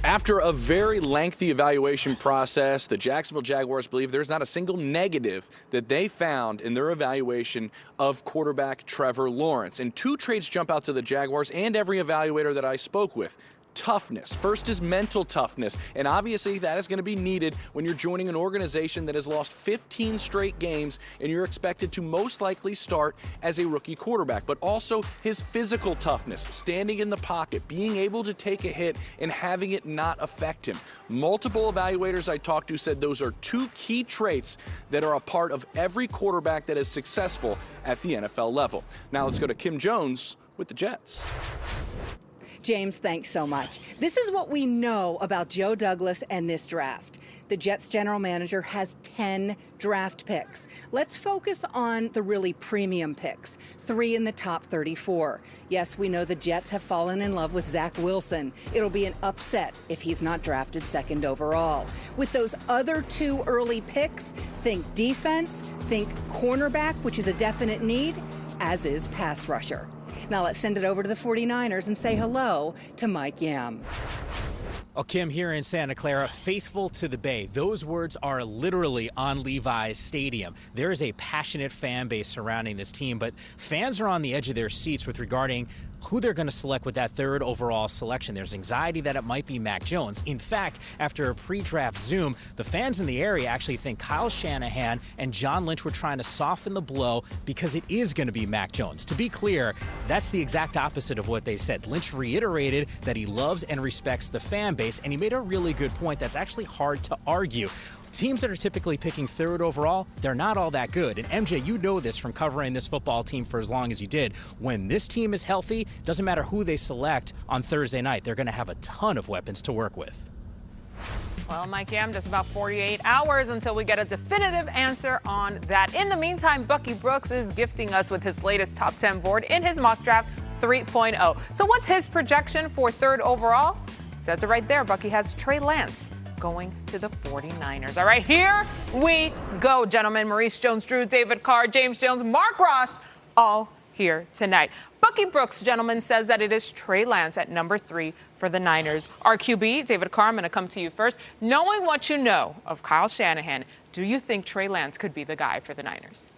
After a very lengthy evaluation process, the Jacksonville Jaguars believe there's not a single negative that they found in their evaluation of quarterback Trevor Lawrence. And two traits jump out to the Jaguars and every evaluator that I spoke with. Toughness. First is mental toughness, and obviously that is going to be needed when you're joining an organization that has lost 15 straight games and you're expected to most likely start as a rookie quarterback. But also his physical toughness, standing in the pocket, being able to take a hit and having it not affect him. Multiple evaluators I talked to said those are two key traits that are a part of every quarterback that is successful at the NFL level. Now let's go to Kim Jones with the Jets. James, thanks so much. This is what we know about Joe Douglas and this draft. The Jets general manager has 10 draft picks. Let's focus on the really premium picks, 3 in the top 34. Yes, we know the Jets have fallen in love with Zach Wilson. It'll be an upset if he's not drafted second overall. With those other 2 early picks, think defense, think cornerback, which is a definite need, as is pass rusher. Now let's send it over to the 49ers and say hello to Mike Yam. Oh, Kim, here in Santa Clara, faithful to the Bay. Those words are literally on Levi's Stadium. There is a passionate fan base surrounding this team, but fans are on the edge of their seats with regarding who they're going to select with that 3rd overall selection. There's anxiety that it might be Mac Jones. In fact, after a pre-draft Zoom, the fans in the area actually think Kyle Shanahan and John Lynch were trying to soften the blow because it is going to be Mac Jones. To be clear, that's the exact opposite of what they said. Lynch reiterated that he loves and respects the fan base, and he made a really good point that's actually hard to argue. Teams that are typically picking 3rd overall, they're not all that good. And MJ, you know this from covering this football team for as long as you did. When this team is healthy, doesn't matter who they select on Thursday night, they're going to have a ton of weapons to work with. Well, Mike Yam, just about 48 hours until we get a definitive answer on that. In the meantime, Bucky Brooks is gifting us with his latest top 10 board in his mock draft 3.0. So what's his projection for 3rd overall? It says it right there. Bucky has Trey Lance going to the 49ers. All right, here we go, gentlemen. Maurice Jones-Drew, David Carr, James Jones, Mark Ross, all here tonight. Bucky Brooks, gentlemen, says that it is Trey Lance at number 3 for the Niners. Our QB, David Carr, I'm going to come to you first. Knowing what you know of Kyle Shanahan, do you think Trey Lance could be the guy for the Niners?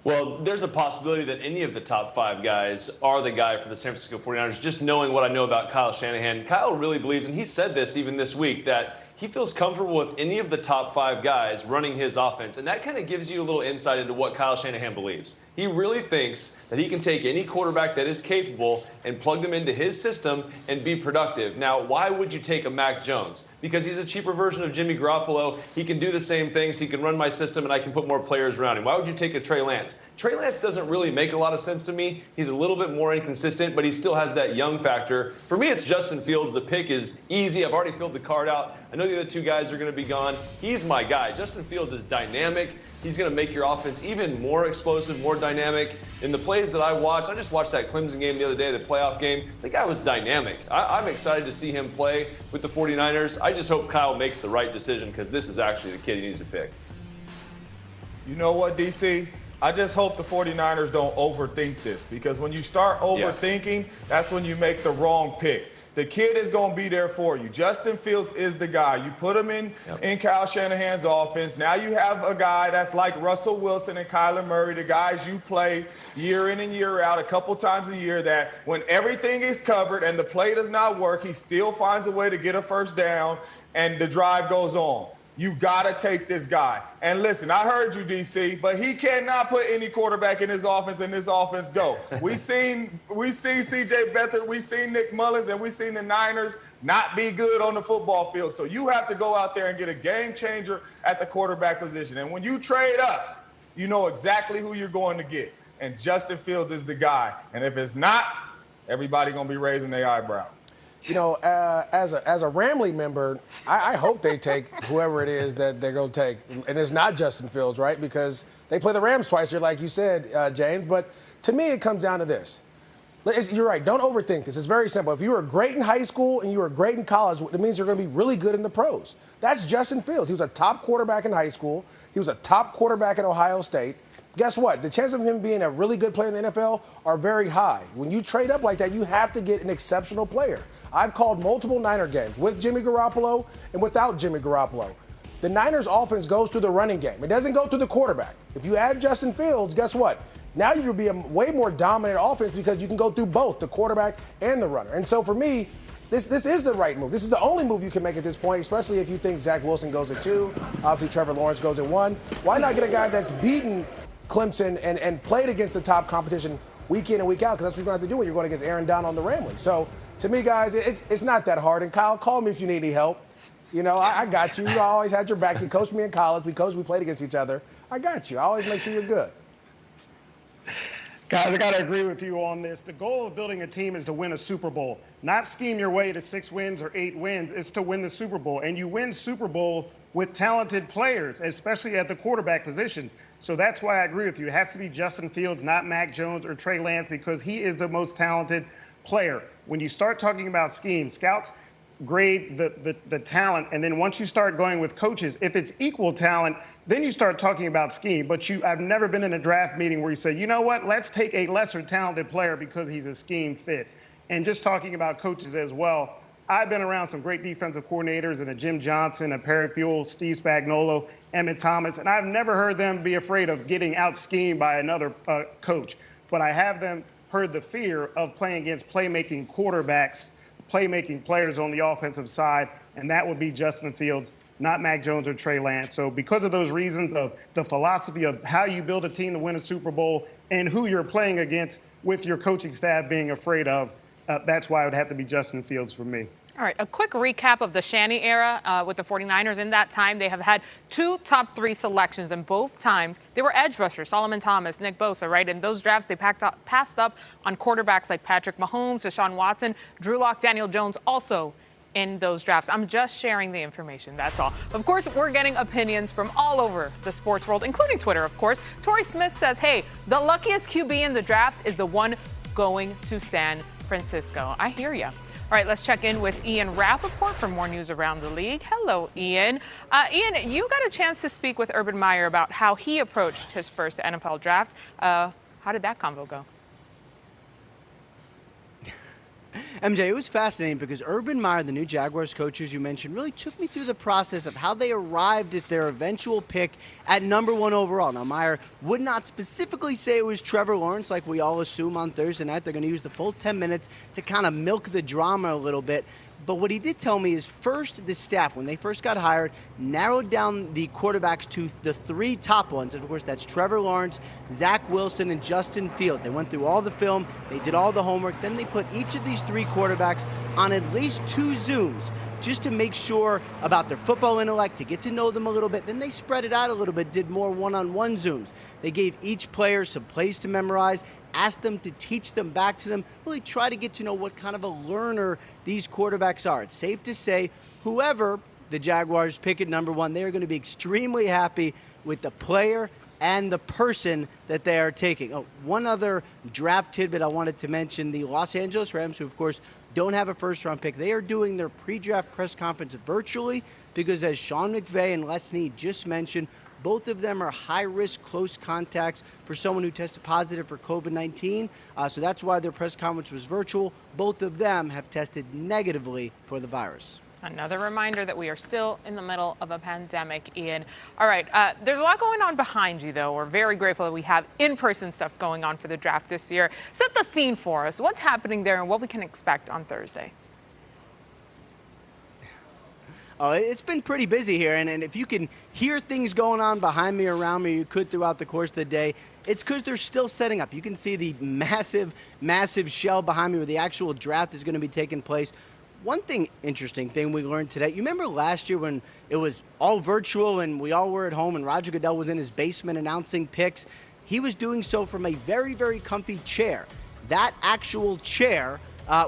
Well, there's a possibility that any of the top 5 guys are the guy for the San Francisco 49ers. Just knowing what I know about Kyle Shanahan, Kyle really believes, and he said this even this week, that he feels comfortable with any of the top 5 guys running his offense. And that kind of gives you a little insight into what Kyle Shanahan believes. He really thinks that he can take any quarterback that is capable and plug them into his system and be productive. Now, why would you take a Mac Jones? Because he's a cheaper version of Jimmy Garoppolo. He can do the same things. He can run my system, and I can put more players around him. Why would you take a Trey Lance? Trey Lance doesn't really make a lot of sense to me. He's a little bit more inconsistent, but he still has that young factor. For me, it's Justin Fields. The pick is easy. I've already filled the card out. I know the other 2 guys are going to be gone. He's my guy. Justin Fields is dynamic. He's going to make your offense even more explosive, more dynamic. In the plays that I watched, I just watched that Clemson game the other day, the playoff game. The guy was dynamic. I'm excited to see him play with the 49ers. I just hope Kyle makes the right decision because this is actually the kid he needs to pick. You know what, DC? I just hope the 49ers don't overthink this because when you start overthinking, that's when you make the wrong pick. The kid is going to be there for you. Justin Fields is the guy. You put him in Kyle Shanahan's offense. Now you have a guy that's like Russell Wilson and Kyler Murray, the guys you play year in and year out a couple times a year that when everything is covered and the play does not work, he still finds a way to get a first down and the drive goes on. You got to take this guy. And listen, I heard you, DC, but he cannot put any quarterback in his offense and this offense go. We seen C.J. Beathard, we seen Nick Mullins, and we seen the Niners not be good on the football field. So you have to go out there and get a game changer at the quarterback position. And when you trade up, you know exactly who you're going to get. And Justin Fields is the guy. And if it's not, everybody going to be raising their eyebrow. You know, as a Ramley member, I hope they take whoever it is that they're going to take. And it's not Justin Fields, right? Because they play the Rams twice here, like you said, James. But to me, it comes down to this. You're right. Don't overthink this. It's very simple. If you were great in high school and you were great in college, it means you're going to be really good in the pros. That's Justin Fields. He was a top quarterback in high school. He was a top quarterback at Ohio State. guess what? The chances of him being a really good player in the NFL are very high. When you trade up like that, you have to get an exceptional player. I've called multiple Niner games with Jimmy Garoppolo and without Jimmy Garoppolo. The Niners offense goes through the running game. It doesn't go through the quarterback. If you add Justin Fields, guess what? Now you'll be a way more dominant offense because you can go through both the quarterback and the runner. And so for me, this is the right move. This is the only move you can make at this point, especially if you think Zach Wilson goes at 2. Obviously, Trevor Lawrence goes at 1. Why not get a guy that's beaten Clemson and played against the top competition week in and week out? Because that's what you're going to have to do when you're going against Aaron Donald on the Ramblers. So to me, guys, it's not that hard. And Kyle, call me if you need any help. You know, I got you. I always had your back. You coached me in college. We played against each other. I got you. I always make sure you're good. Guys, I got to agree with you on this. The goal of building a team is to win a Super Bowl, not scheme your way to 6 wins or 8 wins. It's to win the Super Bowl. And you win Super Bowl with talented players, especially at the quarterback position. So that's why I agree with you. It has to be Justin Fields, not Mac Jones or Trey Lance, because he is the most talented player. When you start talking about scheme, scouts grade the talent, and then once you start going with coaches, if it's equal talent, then you start talking about scheme. But I've never been in a draft meeting where you say, you know what, let's take a lesser talented player because he's a scheme fit. And just talking about coaches as well, I've been around some great defensive coordinators and a Jim Johnson, a Perry Fuel, Steve Spagnuolo, Emmett Thomas, and I've never heard them be afraid of getting out-schemed by another coach. But I have heard the fear of playing against playmaking quarterbacks, playmaking players on the offensive side, and that would be Justin Fields, not Mac Jones or Trey Lance. So because of those reasons of the philosophy of how you build a team to win a Super Bowl and who you're playing against with your coaching staff being afraid of, that's why it would have to be Justin Fields for me. All right, a quick recap of the Shanny era with the 49ers. In that time, they have had 2 top 3 selections, and both times they were edge rushers, Solomon Thomas, Nick Bosa, right? In those drafts, they passed up on quarterbacks like Patrick Mahomes, Deshaun Watson, Drew Lock, Daniel Jones, also in those drafts. I'm just sharing the information, that's all. Of course, we're getting opinions from all over the sports world, including Twitter, of course. Torrey Smith says, hey, the luckiest QB in the draft is the one going to San Francisco. I hear ya. All right, let's check in with Ian Rapoport for more news around the league. Hello, Ian. Ian, you got a chance to speak with Urban Meyer about how he approached his first NFL draft. How did that convo go? MJ, it was fascinating because Urban Meyer, the new Jaguars coach, as you mentioned, really took me through the process of how they arrived at their eventual pick at #1 overall. Now, Meyer would not specifically say it was Trevor Lawrence like we all assume on Thursday night. They're going to use the full 10 minutes to kind of milk the drama a little bit. But what he did tell me is first the staff, when they first got hired, narrowed down the quarterbacks to the 3 top ones. And of course, that's Trevor Lawrence, Zach Wilson, and Justin Fields. They went through all the film. They did all the homework. Then they put each of these 3 quarterbacks on at least 2 Zooms just to make sure about their football intellect, to get to know them a little bit. Then they spread it out a little bit, did more one-on-one Zooms. They gave each player some plays to memorize, asked them to teach them back to them, really try to get to know what kind of a learner these quarterbacks are. It's safe to say whoever the Jaguars pick at #1, they are going to be extremely happy with the player and the person that they are taking. Oh, one other draft tidbit I wanted to mention, the Los Angeles Rams, who of course don't have a first-round pick, they are doing their pre-draft press conference virtually because, as Sean McVay and Les Snead just mentioned, both of them are high-risk, close contacts for someone who tested positive for COVID-19. So that's why their press conference was virtual. Both of them have tested negatively for the virus. Another reminder that we are still in the middle of a pandemic, Ian. All right, there's a lot going on behind you, though. We're very grateful that we have in-person stuff going on for the draft this year. Set the scene for us. What's happening there and what we can expect on Thursday? It's been pretty busy here, and if you can hear things going on behind me, around me, you could throughout the course of the day, it's because they're still setting up. You can see the massive, massive shell behind me where the actual draft is going to be taking place. One interesting thing we learned today, you remember last year when it was all virtual and we all were at home and Roger Goodell was in his basement announcing picks? He was doing so from a very, very comfy chair. That actual chair,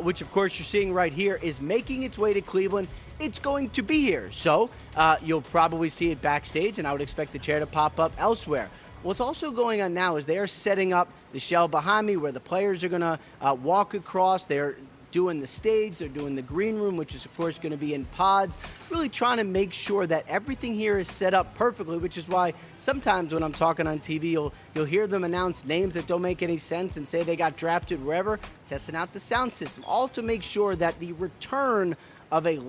which of course you're seeing right here, is making its way to Cleveland. It's going to be here. So you'll probably see it backstage, and I would expect the chair to pop up elsewhere. What's also going on now is they are setting up the shell behind me where the players are going to walk across. They're doing the stage, they're doing the green room, which is of course going to be in pods, really trying to make sure that everything here is set up perfectly, which is why sometimes when I'm talking on TV, you'll hear them announce names that don't make any sense and say they got drafted wherever, testing out the sound system, all to make sure that the return of a